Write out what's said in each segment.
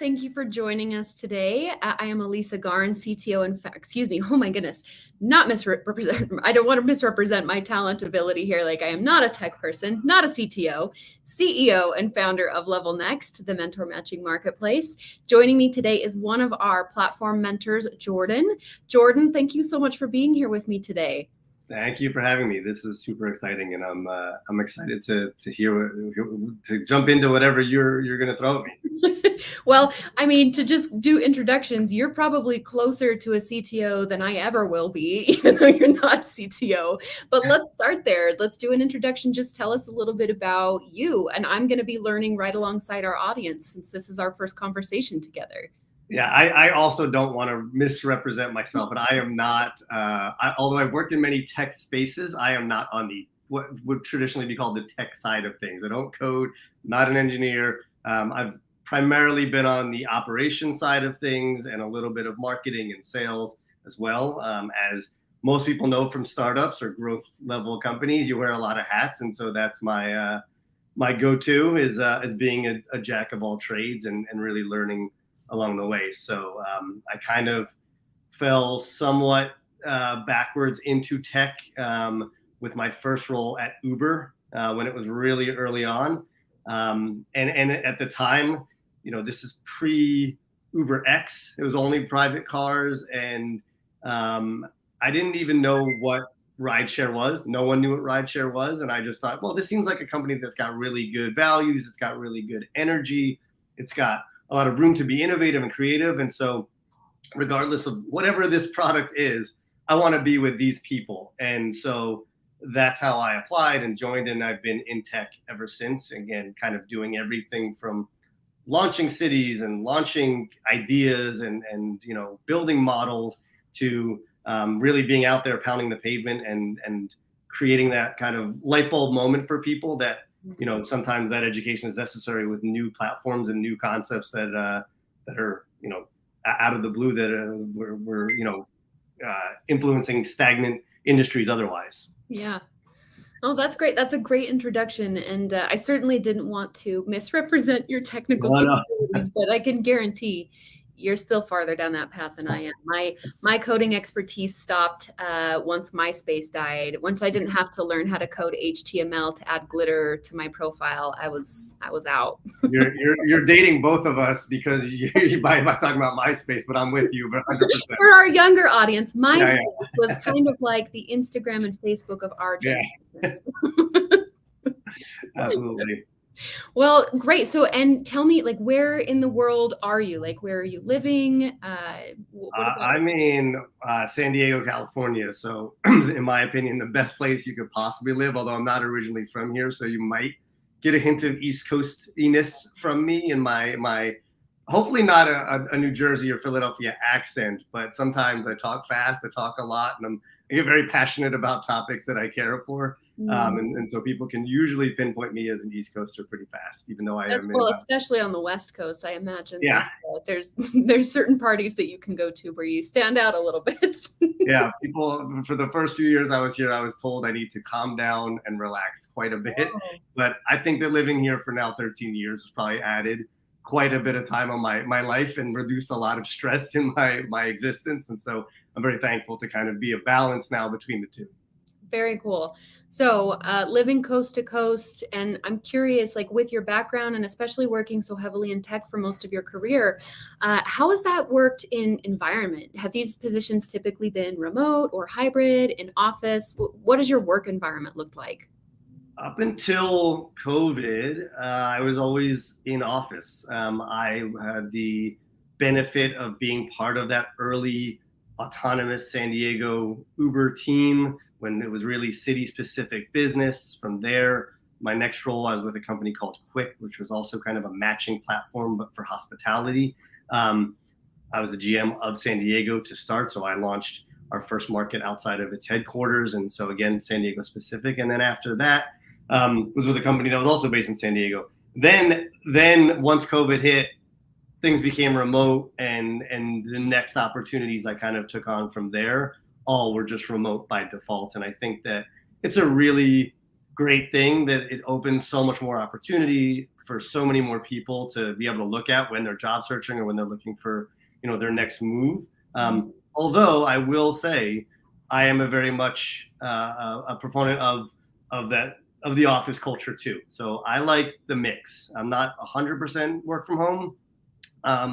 Thank you for joining us today. I am Elisa Garn, CTO and excuse me. Oh my goodness, not misrepresent. I don't want to misrepresent my talent ability here. Like I am not a tech person, not a CTO, CEO and founder of Level Next, the mentor matching marketplace. Joining me today is one of our platform mentors, Jordan. Jordan, thank you so much for being here with me today. Thank you for having me. This is super exciting, and I'm excited to jump into whatever you're going to throw at me. Well, I mean, to just do introductions, you're probably closer to a CTO than I ever will be, even though you're not a CTO. But let's start there. Let's do an introduction. Just tell us a little bit about you, and I'm going to be learning right alongside our audience since this is our first conversation together. Yeah, I also don't want to misrepresent myself, but I am not. Although I've worked in many tech spaces, I am not on the what would traditionally be called the tech side of things. I don't code, not an engineer. I've primarily been on the operation side of things and a little bit of marketing and sales as well. As most people know from startups or growth level companies, you wear a lot of hats, and so that's my my go-to is being a jack of all trades and really learning along the way. So I kind of fell somewhat backwards into tech with my first role at Uber when it was really early on. And at the time, you know, this is pre Uber X. It was only private cars, and I didn't even know what rideshare was. No one knew what rideshare was, and I just thought, well, this seems like a company that's got really good values. It's got really good energy. It's got a lot of room to be innovative and creative. And so regardless of whatever this product is, I want to be with these people. And so that's how I applied and joined, and I've been in tech ever since. Again, kind of doing everything from launching cities and launching ideas and you know, building models to really being out there pounding the pavement and creating that kind of light bulb moment for people that, you know, sometimes that education is necessary with new platforms and new concepts that are, you know, out of the blue that we're you know, influencing stagnant industries otherwise. Yeah. Oh, that's great. That's a great introduction. And I certainly didn't want to misrepresent your technical capabilities, but I can guarantee you're still farther down that path than I am. My coding expertise stopped once MySpace died. Once I didn't have to learn how to code HTML to add glitter to my profile, I was out. You're dating both of us because you might talking about MySpace, but I'm with you, but 100%. For our younger audience, MySpace was kind of like the Instagram and Facebook of our generation. Yeah. Absolutely. Well, great. So, and tell me, like, where in the world are you? Like, where are you living? I'm in San Diego, California. So, in my opinion, the best place you could possibly live, although I'm not originally from here. So you might get a hint of East Coast-iness from me in my hopefully not a New Jersey or Philadelphia accent, but sometimes I talk fast, I talk a lot, and I get very passionate about topics that I care for. And so people can usually pinpoint me as an East Coaster pretty fast, even though I am. Well, especially on the West Coast, I imagine. Yeah. There's certain parties that you can go to where you stand out a little bit. Yeah, people, for the first few years I was here, I was told I need to calm down and relax quite a bit. Oh. But I think that living here for now 13 years has probably added quite a bit of time on my life and reduced a lot of stress in my existence. And so I'm very thankful to kind of be a balance now between the two. Very cool. So living coast to coast, and I'm curious, like with your background and especially working so heavily in tech for most of your career, how has that worked in environment? Have these positions typically been remote or hybrid, in office? What does your work environment look like? Up until COVID, I was always in office. I had the benefit of being part of that early autonomous San Diego Uber team when it was really city-specific business. From there, my next role, I was with a company called Quick, which was also kind of a matching platform, but for hospitality. I was the GM of San Diego to start, so I launched our first market outside of its headquarters, and so again, San Diego specific. And then after that, was with a company that was also based in San Diego. Then once COVID hit, things became remote, and the next opportunities I kind of took on from there all were just remote by default. And I think that it's a really great thing that it opens so much more opportunity for so many more people to be able to look at when they're job searching or when they're looking for, their next move. Although I will say, I am a very much a proponent of that of the office culture too. So I like the mix. I'm not 100% work from home.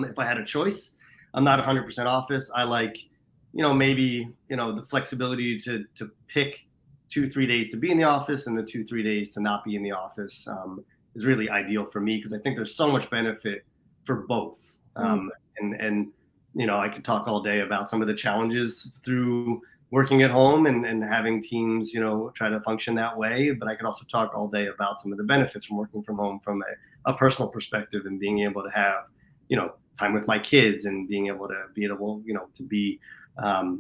If I had a choice, I'm not 100% office. I like, maybe the flexibility to pick 2-3 days to be in the office and the 2-3 days to not be in the office is really ideal for me because I think there's so much benefit for both. And I could talk all day about some of the challenges through working at home and having teams, try to function that way. But I could also talk all day about some of the benefits from working from home from a personal perspective and being able to have, time with my kids and being able to be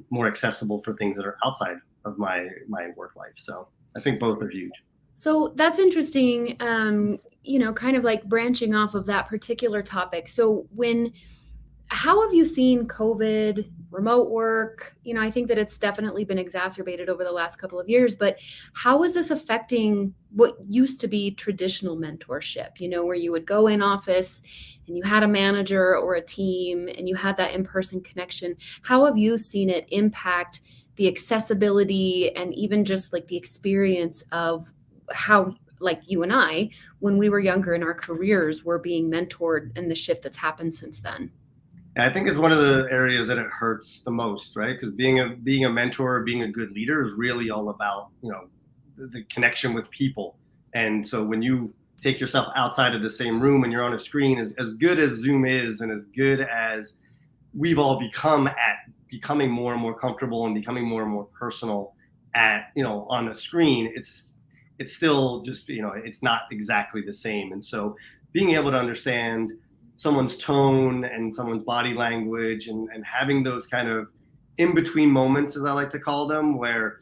more accessible for things that are outside of my work life. So I think both are huge. So that's interesting, kind of like branching off of that particular topic. So how have you seen COVID, remote work? I think that it's definitely been exacerbated over the last couple of years, but how is this affecting what used to be traditional mentorship, where you would go in office and you had a manager or a team and you had that in-person connection? How have you seen it impact the accessibility and even just like the experience of how, like you and I, when we were younger in our careers, were being mentored and the shift that's happened since then? I think it's one of the areas that it hurts the most, right? Because being a mentor, being a good leader is really all about, the connection with people. And so when you take yourself outside of the same room and you're on a screen, as good as Zoom is and as good as we've all become at becoming more and more comfortable and becoming more and more personal at, on a screen, it's still just, it's not exactly the same. And so being able to understand someone's tone and someone's body language and having those kind of in between moments, as I like to call them, where,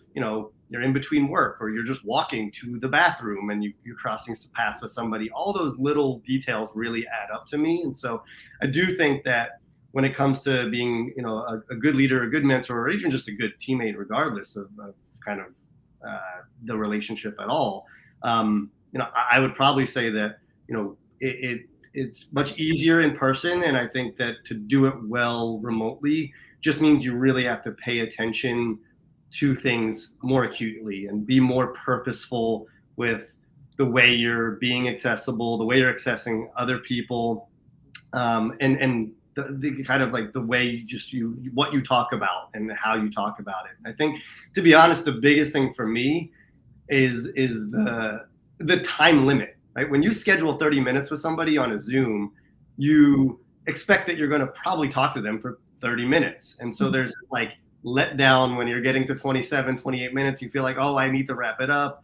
you're in between work or you're just walking to the bathroom and you're crossing paths with somebody, all those little details really add up to me. And so I do think that when it comes to being, a good leader, a good mentor, or even just a good teammate, regardless of kind of the relationship at all, I would probably say that, it's much easier in person. And I think that to do it well remotely just means you really have to pay attention to things more acutely and be more purposeful with the way you're being accessible, the way you're accessing other people, and the kind of like the way what you talk about and how you talk about it. I think, to be honest, the biggest thing for me is the time limit. Right? When you schedule 30 minutes with somebody on a Zoom, you expect that you're going to probably talk to them for 30 minutes. And so there's like let down when you're getting to 27, 28 minutes, you feel like, oh, I need to wrap it up.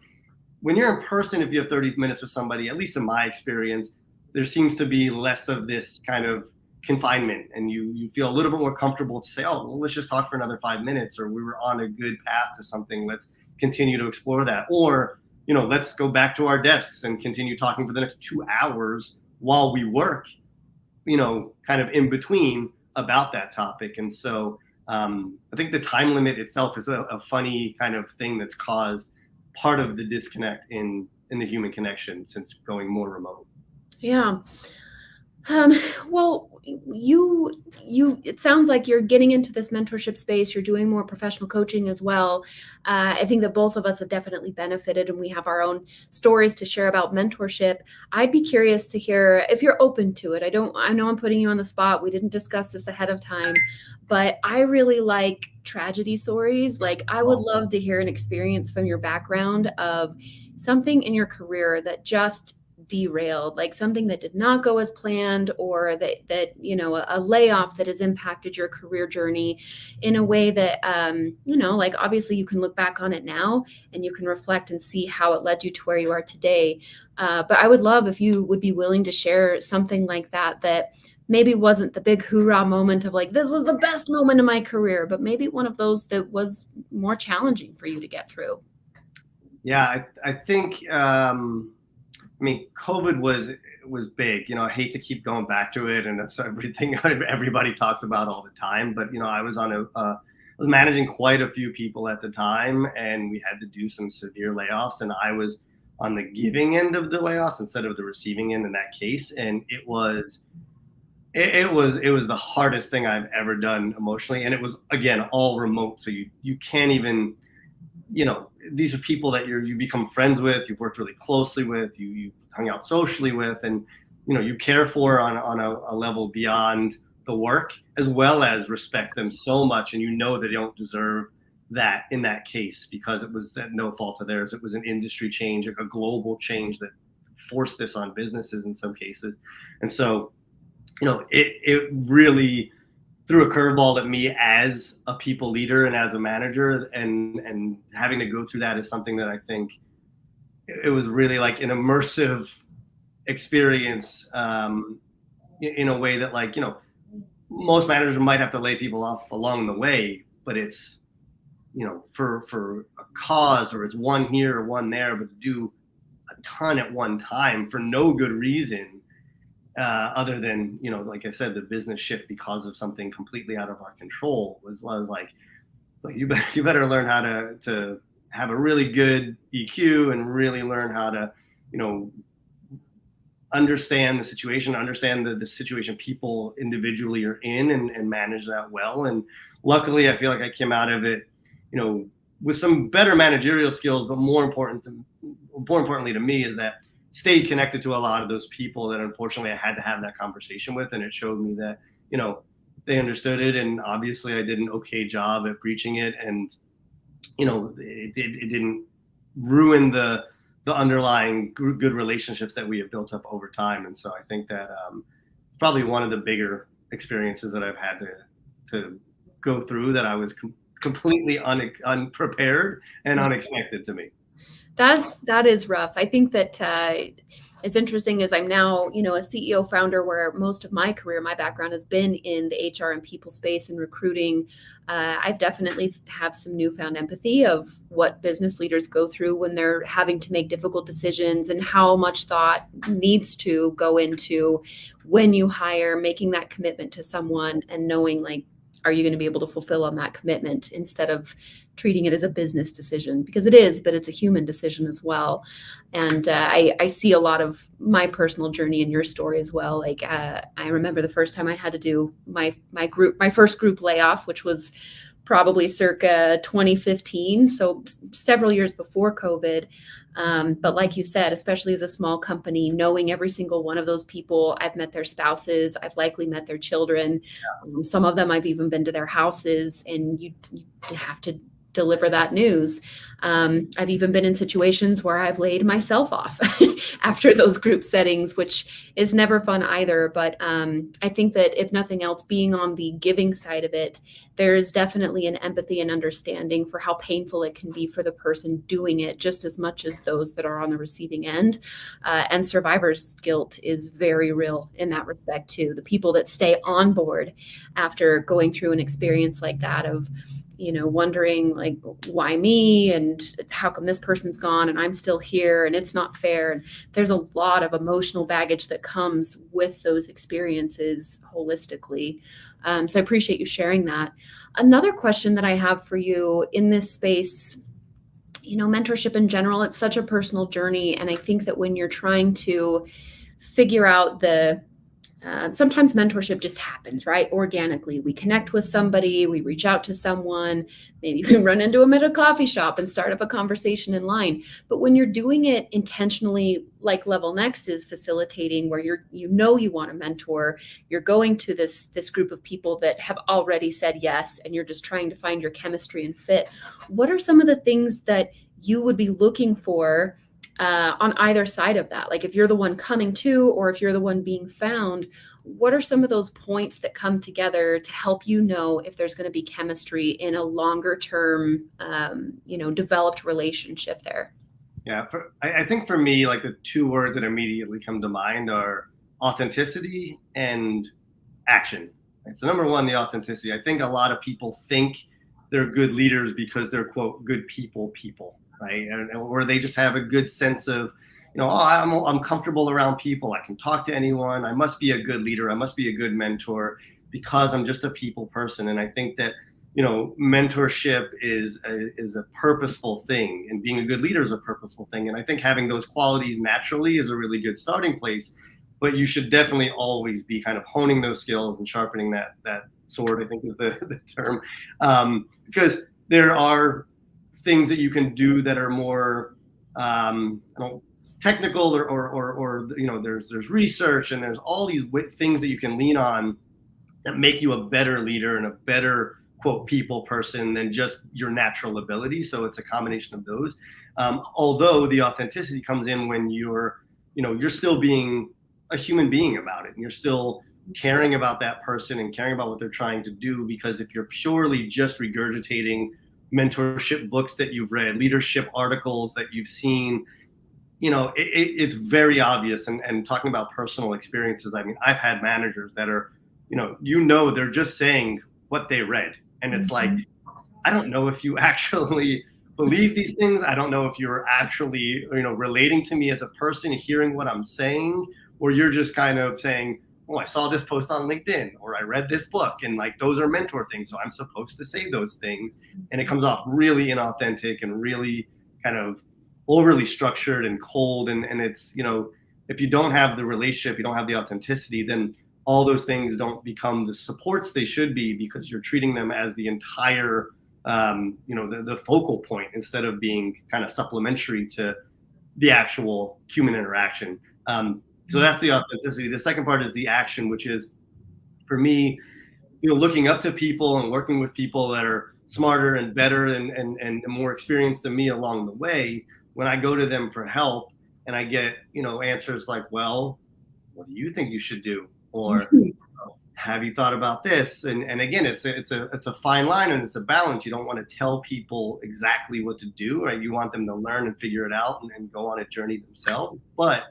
When you're in person, if you have 30 minutes with somebody, at least in my experience, there seems to be less of this kind of confinement and you feel a little bit more comfortable to say, oh, well, let's just talk for another 5 minutes, or we were on a good path to something. Let's continue to explore that. Or let's go back to our desks and continue talking for the next 2 hours while we work, kind of in between about that topic. And so I think the time limit itself is a funny kind of thing that's caused part of the disconnect in the human connection since going more remote. Yeah. Well, it sounds like you're getting into this mentorship space. You're doing more professional coaching as well. I think that both of us have definitely benefited, and we have our own stories to share about mentorship. I'd be curious to hear if you're open to it. I know I'm putting you on the spot. We didn't discuss this ahead of time, but I really like tragedy stories. Like, I would love to hear an experience from your background of something in your career that just derailed, like something that did not go as planned, or that a layoff that has impacted your career journey in a way that like obviously you can look back on it now and you can reflect and see how it led you to where you are today. But I would love if you would be willing to share something like that maybe wasn't the big hoorah moment of like, this was the best moment of my career, but maybe one of those that was more challenging for you to get through. Yeah, I think COVID was big. I hate to keep going back to it, and that's everything everybody talks about all the time. But I was was managing quite a few people at the time, and we had to do some severe layoffs. And I was on the giving end of the layoffs instead of the receiving end in that case. And it was the hardest thing I've ever done emotionally. And it was, again, all remote. So you can't even, these are people that you become friends with, you've worked really closely with, you hung out socially with, and you care for on a level beyond the work, as well as respect them so much, and they don't deserve that in that case, because it was at no fault of theirs. It was an industry change, a global change that forced this on businesses in some cases. And so it really threw a curveball at me as a people leader and as a manager, and having to go through that is something that I think it was really like an immersive experience, in a way that, like, most managers might have to lay people off along the way, but it's for a cause, or it's one here or one there, but to do a ton at one time for no good reason, other than, like I said, the business shift because of something completely out of our control, was like, it's like, you better learn how to have a really good EQ, and really learn how to, understand the situation, understand the situation people individually are in, and manage that well. And luckily, I feel like I came out of it, with some better managerial skills, but more importantly to me is that stayed connected to a lot of those people that unfortunately I had to have that conversation with, and it showed me that they understood it, and obviously I did an okay job at breaching it, and it didn't ruin the underlying good relationships that we have built up over time. And so I think that probably one of the bigger experiences that I've had to go through, that I was completely unprepared and unexpected to me. That is rough. I think that it's interesting, as I'm now, a CEO founder, where most of my career, my background has been in the HR and people space and recruiting. I've definitely have some newfound empathy of what business leaders go through when they're having to make difficult decisions, and how much thought needs to go into when you hire, making that commitment to someone, and knowing, like, are you going to be able to fulfill on that commitment, instead of treating it as a business decision, because it is, but it's a human decision as well. And I see a lot of my personal journey in your story as well. Like, I remember the first time I had to do my first group layoff, which was probably circa 2015, so several years before COVID. But like you said, especially as a small company, knowing every single one of those people, I've met their spouses, I've likely met their children. Some of them I've even been to their houses, and you have to deliver that news. I've even been in situations where I've laid myself off after those group settings, which is never fun either. But I think that, if nothing else, being on the giving side of it, there's definitely an empathy and understanding for how painful it can be for the person doing it, just as much as those that are on the receiving end. And survivor's guilt is very real in that respect too. The people that stay on board after going through an experience like that, of wondering, like, why me, and how come this person's gone and I'm still here, and it's not fair. And there's a lot of emotional baggage that comes with those experiences holistically. So I appreciate you sharing that. Another question that I have for you in this space, mentorship in general, it's such a personal journey. And I think that when you're trying to figure out sometimes mentorship just happens, right? Organically. We connect with somebody, we reach out to someone, maybe we run into them at a coffee shop and start up a conversation in line. But when you're doing it intentionally, like Level Next is facilitating, where you want to mentor, you're going to this group of people that have already said yes, and you're just trying to find your chemistry and fit. What are some of the things that you would be looking for on either side of that? Like, if you're the one coming to, or if you're the one being found, what are some of those points that come together to help you know if there's going to be chemistry in a longer term, developed relationship there? Yeah, I think for me, like, the two words that immediately come to mind are authenticity and action. Right? So number one, the authenticity. I think a lot of people think they're good leaders because they're, quote, good people, right? Or they just have a good sense of, I'm comfortable around people. I can talk to anyone. I must be a good leader. I must be a good mentor because I'm just a people person. And I think that mentorship is a purposeful thing, and being a good leader is a purposeful thing. And I think having those qualities naturally is a really good starting place. But you should definitely always be kind of honing those skills and sharpening that sword, I think is the term, because there are things that you can do that are more technical, or there's research, and there's all these things that you can lean on that make you a better leader and a better quote people person than just your natural ability. So it's a combination of those. Although the authenticity comes in when you're still being a human being about it, and you're still caring about that person and caring about what they're trying to do. Because if you're purely just regurgitating mentorship books that you've read, leadership articles that you've seen, it's very obvious. And talking about personal experiences, I mean, I've had managers that are, they're just saying what they read. And it's like, I don't know if you actually believe these things. I don't know if you're actually, relating to me as a person, hearing what I'm saying, or you're just kind of saying, oh, I saw this post on LinkedIn, or I read this book, and like those are mentor things, so I'm supposed to say those things. And it comes off really inauthentic and really kind of overly structured and cold. And it's, if you don't have the relationship, you don't have the authenticity, then all those things don't become the supports they should be, because you're treating them as the entire, the focal point, instead of being kind of supplementary to the actual human interaction. So that's the authenticity. The second part is the action, which is, for me, looking up to people and working with people that are smarter and better and more experienced than me along the way. When I go to them for help and I get, answers like, well, what do you think you should do? Or have you thought about this? And again, it's a fine line, and it's a balance. You don't want to tell people exactly what to do, right? You want them to learn and figure it out and go on a journey themselves. But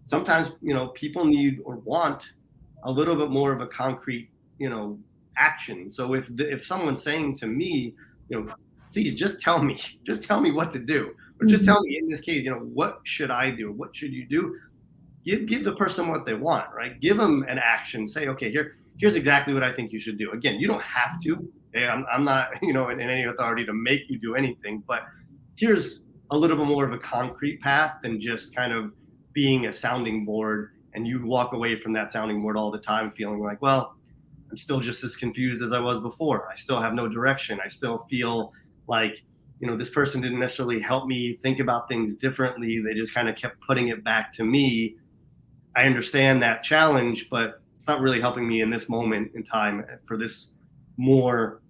sometimes, people need or want a little bit more of a concrete, action. So if someone's saying to me, please just tell me what to do, or just tell me, in this case, what should I do? What should you do? Give the person what they want, right? Give them an action. Say, okay, here's exactly what I think you should do. Again, you don't have to. I'm not, in any authority to make you do anything, but here's a little bit more of a concrete path than just kind of being a sounding board, and you walk away from that sounding board all the time feeling like, well, I'm still just as confused as I was before. I still have no direction. I still feel like, this person didn't necessarily help me think about things differently. They just kind of kept putting it back to me. I understand that challenge, but it's not really helping me in this moment in time for this more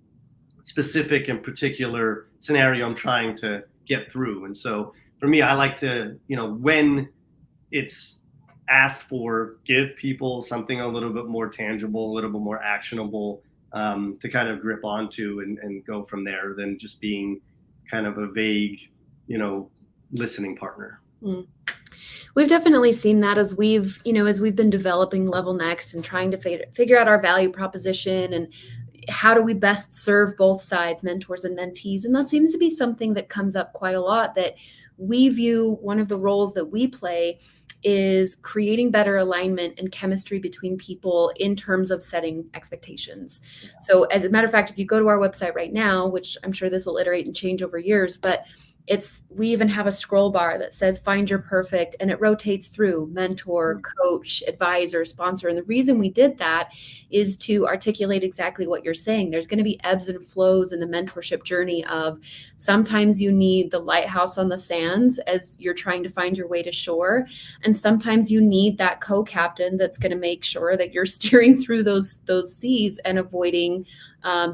specific and particular scenario I'm trying to get through. And so for me, I like to, when it's asked for, give people something a little bit more tangible, a little bit more actionable, to kind of grip onto and go from there, than just being kind of a vague, listening partner. We've definitely seen that as we've been developing Level Next and trying to figure out our value proposition and how do we best serve both sides, mentors and mentees. And that seems to be something that comes up quite a lot, that we view one of the roles that we play is creating better alignment and chemistry between people in terms of setting expectations. So as a matter of fact, if you go to our website right now, which I'm sure this will iterate and change over years, but we even have a scroll bar that says find your perfect, and it rotates through mentor, coach, advisor, sponsor. And the reason we did that is to articulate exactly what you're saying. There's going to be ebbs and flows in the mentorship journey of, sometimes you need the lighthouse on the sands as you're trying to find your way to shore. And sometimes you need that co-captain that's going to make sure that you're steering through those seas and avoiding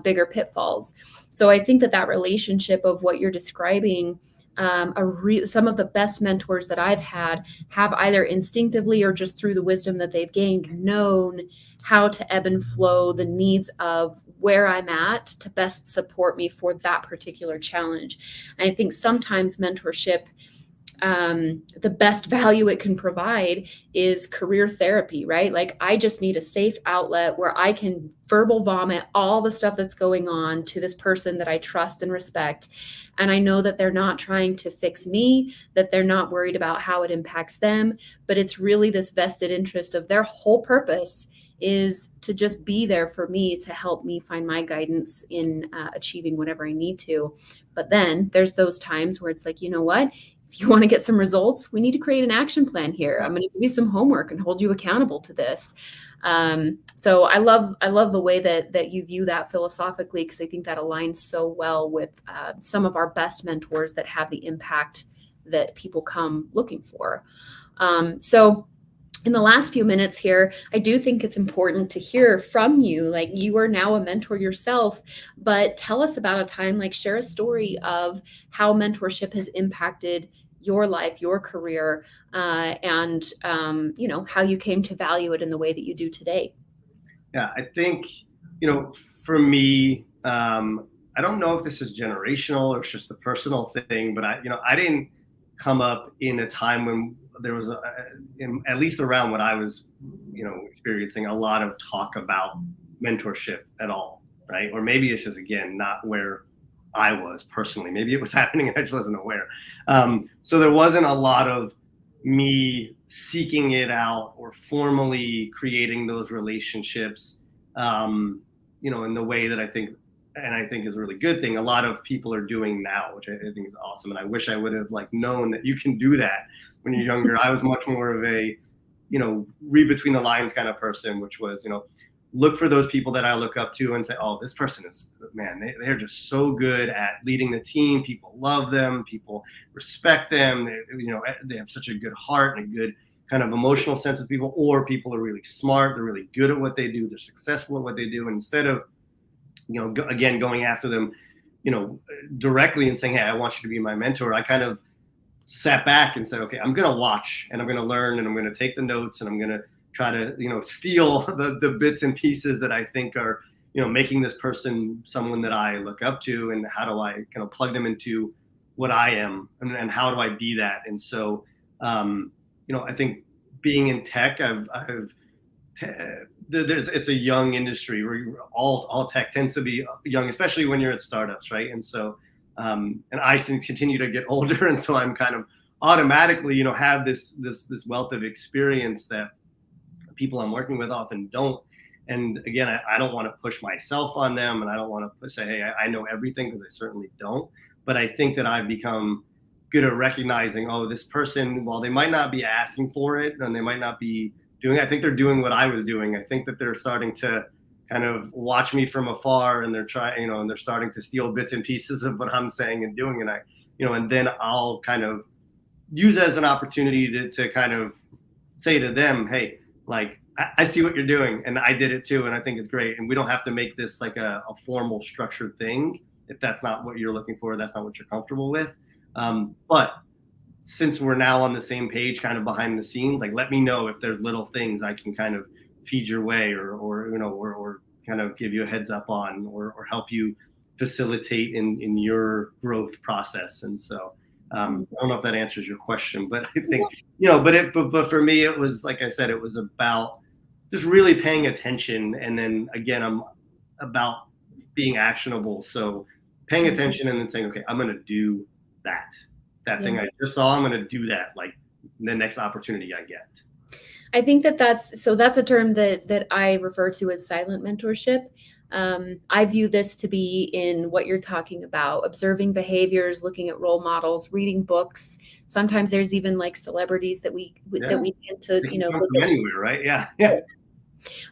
bigger pitfalls. So I think that relationship of what you're describing, some of the best mentors that I've had have either instinctively or just through the wisdom that they've gained known how to ebb and flow the needs of where I'm at to best support me for that particular challenge. And I think sometimes mentorship, the best value it can provide is career therapy, right? Like, I just need a safe outlet where I can verbal vomit all the stuff that's going on to this person that I trust and respect. And I know that they're not trying to fix me, that they're not worried about how it impacts them, but it's really this vested interest of their whole purpose is to just be there for me to help me find my guidance in achieving whatever I need to. But then there's those times where it's like, you know what? If you want to get some results, we need to create an action plan here. I'm going to give you some homework and hold you accountable to this. So I love the way that you view that philosophically, because I think that aligns so well with some of our best mentors that have the impact that people come looking for. So in the last few minutes here, I do think it's important to hear from you. Like, you are now a mentor yourself, but tell us about a time, like share a story of how mentorship has impacted your life, your career, and how you came to value it in the way that you do today. Yeah, I think, for me, I don't know if this is generational or it's just a personal thing, but I didn't come up in a time when there was at least around what I was, experiencing, a lot of talk about mentorship at all, right? Or maybe it's just, again, not where I was personally. Maybe it was happening and I just wasn't aware. So there wasn't a lot of me seeking it out or formally creating those relationships, in the way that I think is a really good thing. A lot of people are doing now, which I think is awesome. And I wish I would have known that you can do that when you're younger. I was much more of a, read between the lines kind of person, which was, look for those people that I look up to and say, oh, this person is, man, they're just so good at leading the team. People love them. People respect them. They have such a good heart and a good kind of emotional sense of people, or people are really smart. They're really good at what they do. They're successful at what they do. And instead of, again, going after them, directly and saying, hey, I want you to be my mentor, I kind of sat back and said, okay, I'm going to watch and I'm going to learn and I'm going to take the notes and I'm going to try to, steal the bits and pieces that I think are, making this person someone that I look up to, and how do I kind of plug them into what I am, and how do I be that? And so, I think being in tech, it's a young industry where all tech tends to be young, especially when you're at startups, right? And so, and I can continue to get older, and so I'm kind of automatically, have this wealth of experience that people I'm working with often don't. And again, I don't want to push myself on them, and I don't want to say, hey, I know everything, because I certainly don't. But I think that I've become good at recognizing, oh, this person, while they might not be asking for it and they might not be doing, I think they're doing what I was doing. I think that they're starting to kind of watch me from afar, and they're trying, and they're starting to steal bits and pieces of what I'm saying and doing. And and then I'll kind of use it as an opportunity to kind of say to them, hey, I see what you're doing, and I did it too, and I think it's great. And we don't have to make this like a formal, structured thing if that's not what you're looking for, that's not what you're comfortable with. But since we're now on the same page, kind of behind the scenes, let me know if there's little things I can kind of feed your way, or kind of give you a heads up on, or help you facilitate in your growth process. And so, I don't know if that answers your question, but I think, but for me, it was, like I said, it was about just really paying attention. And then again, I'm about being actionable. So paying attention and then saying, okay, I'm going to do that thing I just saw. I'm going to do that, the next opportunity I get. I think that's a term that I refer to as silent mentorship. I view this to be in what you're talking about: observing behaviors, looking at role models, reading books. Sometimes there's even celebrities that we tend to, look from anywhere, right? Yeah.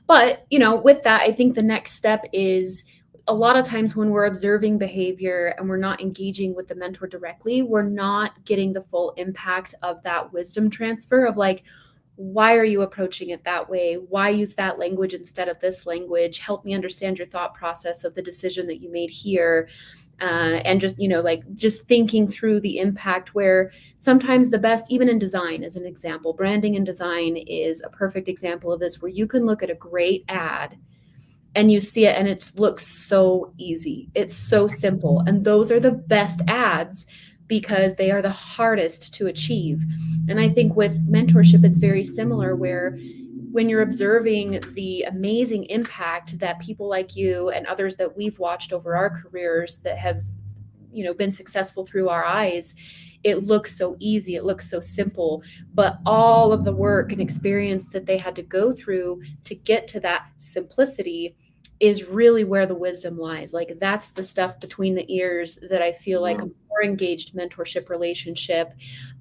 But, with that, I think the next step is, a lot of times when we're observing behavior and we're not engaging with the mentor directly, we're not getting the full impact of that wisdom transfer of why are you approaching it that way? Why use that language instead of this language? Help me understand your thought process of the decision that you made here. And just, just thinking through the impact, where sometimes the best, even in design, as an example, branding and design is a perfect example of this, where you can look at a great ad and you see it and it looks so easy. It's so simple. And those are the best ads, because they are the hardest to achieve. And I think with mentorship, it's very similar, where when you're observing the amazing impact that people like you and others that we've watched over our careers that have, been successful through our eyes, it looks so easy, it looks so simple, but all of the work and experience that they had to go through to get to that simplicity is really where the wisdom lies. Like that's the stuff between the ears that I feel like a more engaged mentorship relationship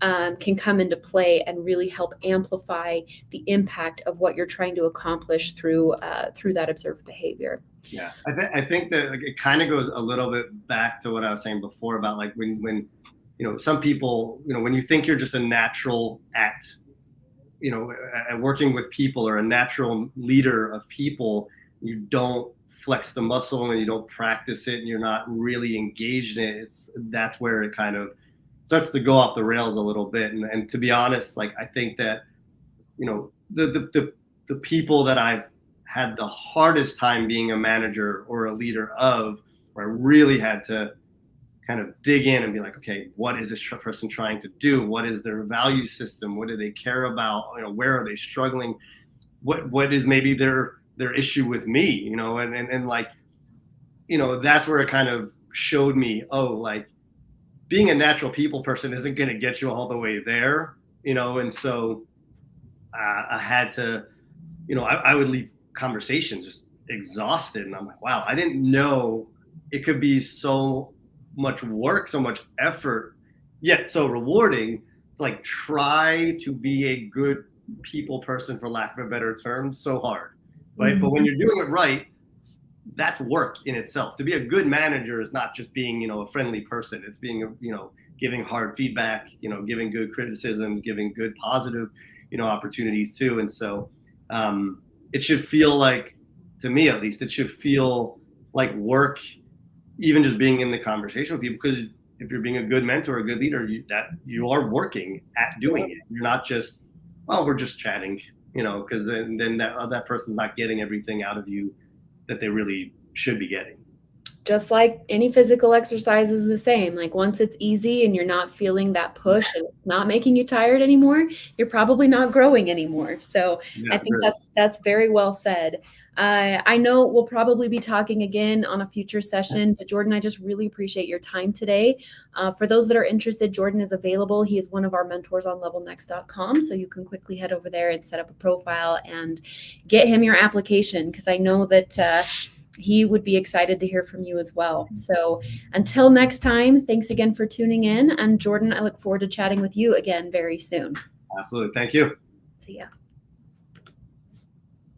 can come into play and really help amplify the impact of what you're trying to accomplish through that observed behavior. Yeah, I think that like, it kind of goes a little bit back to what I was saying before about like when some people, when you think you're just a natural at working with people or a natural leader of people, you don't flex the muscle and you don't practice it and you're not really engaged in it. That's where it kind of starts to go off the rails a little bit. And to be honest, like I think that the people that I've had the hardest time being a manager or a leader of, where I really had to kind of dig in and be like, okay, what is this person trying to do? What is their value system? What do they care about? Where are they struggling? What is maybe their issue with me? And like, that's where it kind of showed me, oh, like being a natural people person isn't going to get you all the way there, and so I had to, I would leave conversations just exhausted, and I'm like, wow, I didn't know it could be so much work, so much effort, yet so rewarding to like try to be a good people person, for lack of a better term. So hard, right? Mm-hmm. But when you're doing it right, that's work in itself. To be a good manager is not just being, a friendly person. It's being, giving hard feedback, giving good criticism, giving good positive, opportunities too. And so it should feel like, to me at least, it should feel like work, even just being in the conversation with people, because if you're being a good mentor, a good leader, you are working at doing it. You're not just, well, we're just chatting, because then that person's not getting everything out of you that they really should be getting. Just like any physical exercise is the same. Like once it's easy and you're not feeling that push and it's not making you tired anymore, you're probably not growing anymore. So yeah, I think that's very well said. I know we'll probably be talking again on a future session, but Jordan, I just really appreciate your time today. For those that are interested, Jordan is available. He is one of our mentors on levelnext.com. So you can quickly head over there and set up a profile and get him your application, because I know that he would be excited to hear from you as well. So until next time, thanks again for tuning in. And Jordan, I look forward to chatting with you again very soon. Absolutely. Thank you. See ya.